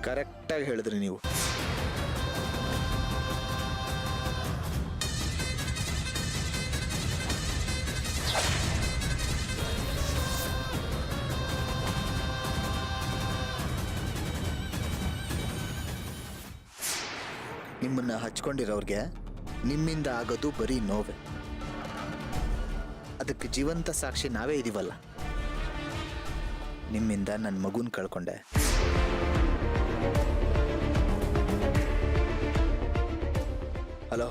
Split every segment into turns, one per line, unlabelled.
ಕರೆಕ್ಟಾಗಿ ಹೇಳಿದ್ರಿ ನೀವು. ನಿಮ್ಮನ್ನ ಹಚ್ಕೊಂಡಿರೋರ್ಗೆ ನಿಮ್ಮಿಂದ ಆಗೋದು ಬರೀ ನೋವೆ. ಅದಕ್ಕೆ ಜೀವಂತ ಸಾಕ್ಷಿ ನಾವೇ ಇದೀವಲ್ಲ. ನಿಮ್ಮಿಂದ ನನ್ನ ಮಗುನ್ ಕಳ್ಕೊಂಡೆ.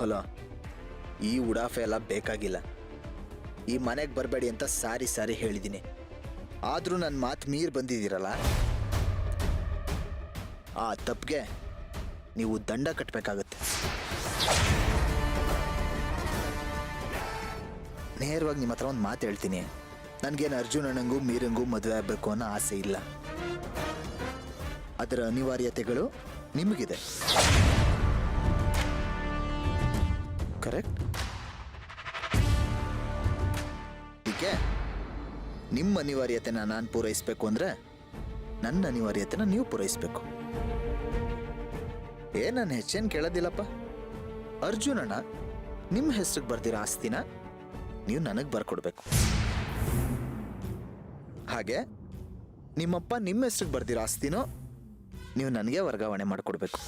ಹಲೋ, ಈ ಉಡಾಫೆ ಎಲ್ಲ ಬೇಕಾಗಿಲ್ಲ. ಈ ಮನೆಗೆ ಬರಬೇಡಿ ಅಂತ ಸಾರಿ ಹೇಳಿದ್ದೀನಿ. ಆದರೂ ನನ್ನ ಮಾತು ಮೀರಿ ಬಂದಿದ್ದೀರಲ್ಲ, ಆ ತಪ್ಪಿಗೆ ನೀವು ದಂಡ ಕಟ್ಟಬೇಕಾಗತ್ತೆ. ನೇರವಾಗಿ ನಿಮ್ಮ ಹತ್ರ ಒಂದು ಮಾತು ಹೇಳ್ತೀನಿ. ನನಗೇನು ಅರ್ಜುನ್ ಅಣ್ಣಂಗೂ ಮೀರಂಗೂ ಮದುವೆ ಆಗಬೇಕು ಅನ್ನೋ ಆಸೆ ಇಲ್ಲ. ಅದರ ಅನಿವಾರ್ಯತೆಗಳು ನಿಮಗಿದೆ. ಕರೆಕ್ಟ್? ಹೀಗೆ ನಿಮ್ಮ ಅನಿವಾರ್ಯತೆನ ನಾನು ಪೂರೈಸಬೇಕು ಅಂದರೆ ನನ್ನ ಅನಿವಾರ್ಯತೆನ ನೀವು ಪೂರೈಸಬೇಕು. ನಾನು ಹೆಚ್ಚೇನು ಕೇಳೋದಿಲ್ಲಪ್ಪ. ಅರ್ಜುನ್ ಅಣ್ಣ ನಿಮ್ಮ ಹೆಸರಿಗೆ ಬರ್ದಿರೋ ಆಸ್ತಿನ ನೀವು ನನಗೆ ಬರ್ಕೊಡ್ಬೇಕು. ಹಾಗೆ ನಿಮ್ಮಪ್ಪ ನಿಮ್ಮ ಹೆಸರಿಗೆ ಬರ್ದಿರೋ ಆಸ್ತಿನೋ ನೀವು ನನಗೆ ವರ್ಗಾವಣೆ ಮಾಡಿಕೊಡ್ಬೇಕು.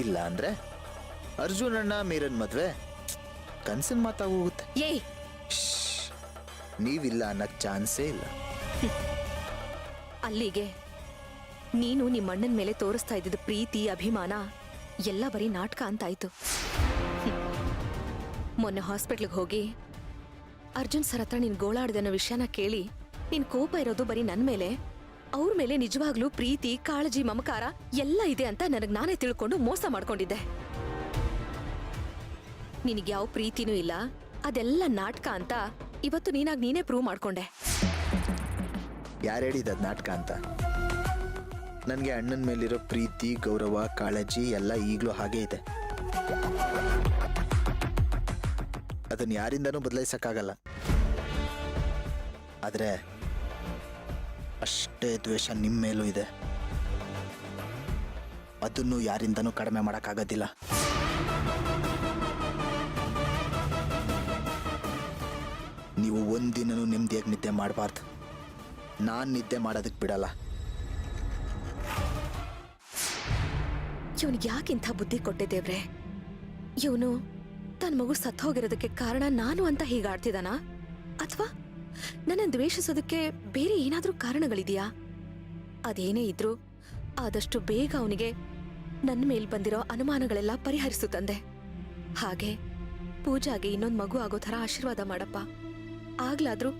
ಇಲ್ಲ ಅಂದ್ರೆ ಅರ್ಜುನ್ ಅಣ್ಣ ಮೀರನ್ ಮದ್ವೆ ಕನ್ಸಿನ ಮಾತಾಗೋಗುತ್ತೆ. ನೀವಿಲ್ಲ ಅನ್ನಕ್ ಚಾನ್ಸೇ ಇಲ್ಲ.
ಅಲ್ಲಿಗೆ ನೀನು ನಿಮ್ಮ ಅಣ್ಣನ ಮೇಲೆ ತೋರಿಸ್ತಾ ಇದ್ದಿದ್ದು ಪ್ರೀತಿ ಅಭಿಮಾನ ಎಲ್ಲ ಬರೀ ನಾಟಕ ಅಂತಾಯ್ತು. ಮೊನ್ನೆ ಹಾಸ್ಪಿಟ್ಲಿಗೆ ಹೋಗಿ ಅರ್ಜುನ್ ಸರ್ ಹತ್ರ ನೀನ್ ಗೋಳಾಡ್ದೆ ಅನ್ನೋ ವಿಷಯನ ಕೇಳಿ ನಿನ್ ಕೋಪ ಇರೋದು ಬರೀ ನನ್ ಮೇಲೆ, ಅವ್ರ ಮೇಲೆ ನಿಜವಾಗ್ಲೂ ಪ್ರೀತಿ ಕಾಳಜಿ ಮಮಕಾರ ಎಲ್ಲ ಇದೆ ಅಂತ ನನಗ್ ನಾನೇ ತಿಳ್ಕೊಂಡು ಮೋಸ ಮಾಡ್ಕೊಂಡಿದ್ದೆ. ನಿನಗ್ಯಾವ ಪ್ರೀತಿನೂ ಇಲ್ಲ, ಅದೆಲ್ಲ ನಾಟಕ ಅಂತ ಇವತ್ತು ನೀನೇ ಪ್ರೂವ್ ಮಾಡ್ಕೊಂಡೆ.
ಯಾರು ಹೇಳಿದ ನಾಟಕ ಅಂತ? ನನಗೆ ಅಣ್ಣನ ಮೇಲಿರೋ ಪ್ರೀತಿ ಗೌರವ ಕಾಳಜಿ ಎಲ್ಲ ಈಗಲೂ ಹಾಗೆ ಇದೆ. ಅದನ್ನ ಯಾರಿಂದನೂ ಬದಲಾಯಿಸಕ್ಕಾಗಲ್ಲ. ಆದ್ರೆ ಅಷ್ಟೇ ದ್ವೇಷ ನಿಮ್ಮ ಮೇಲೂ ಇದೆ. ಅದನ್ನು ಯಾರಿಂದನೂ ಕಡಿಮೆ ಮಾಡೋಕ್ಕಾಗೋದಿಲ್ಲ. ನೀವು ಒಂದಿನನೂ ನೆಮ್ಮದಿಯಾಗಿ ನಿದ್ದೆ ಮಾಡಬಾರ್ದು. ನಾನು ನಿದ್ದೆ ಮಾಡೋದಕ್ಕೆ ಬಿಡಲ್ಲ.
ಇವನಿಗೆ ಯಾಕಿಂಥ ಬುದ್ಧಿ ಕೊಟ್ಟೆ ದೇವ್ರೆ? ಇವನು ತನ್ನ ಮಗು ಸತ್ತು ಹೋಗಿರೋದಕ್ಕೆ ಕಾರಣ ನಾನು ಅಂತ ಹೀಗಾಡ್ತಿದ್ದಾನ? ಅಥವಾ ನನ್ನ ದ್ವೇಷಿಸೋದಕ್ಕೆ ಬೇರೆ ಏನಾದ್ರೂ ಕಾರಣಗಳಿದೆಯಾ? ಅದೇನೇ ಇದ್ರೂ ಆದಷ್ಟು ಬೇಗ ಅವನಿಗೆ ನನ್ನ ಮೇಲ್ ಬಂದಿರೋ ಅನುಮಾನಗಳೆಲ್ಲ ಪರಿಹರಿಸು ತಂದೆ. ಹಾಗೆ ಪೂಜಾಗೆ ಇನ್ನೊಂದು ಮಗು ಆಗೋ ಥರ ಆಶೀರ್ವಾದ ಮಾಡಪ್ಪ. ಆಗ್ಲಾದ್ರೂ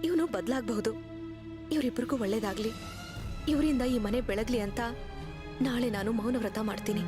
ಇವನು ಬದಲಾಗಬಹುದು. ಇವರಿಬ್ಬರಿಗೂ ಒಳ್ಳೇದಾಗ್ಲಿ, ಇವರಿಂದ ಈ ಮನೆ ಬೆಳಗ್ಲಿ ಅಂತ ನಾಳೆ ನಾನು ಮೌನ ವ್ರತ ಮಾಡ್ತೀನಿ.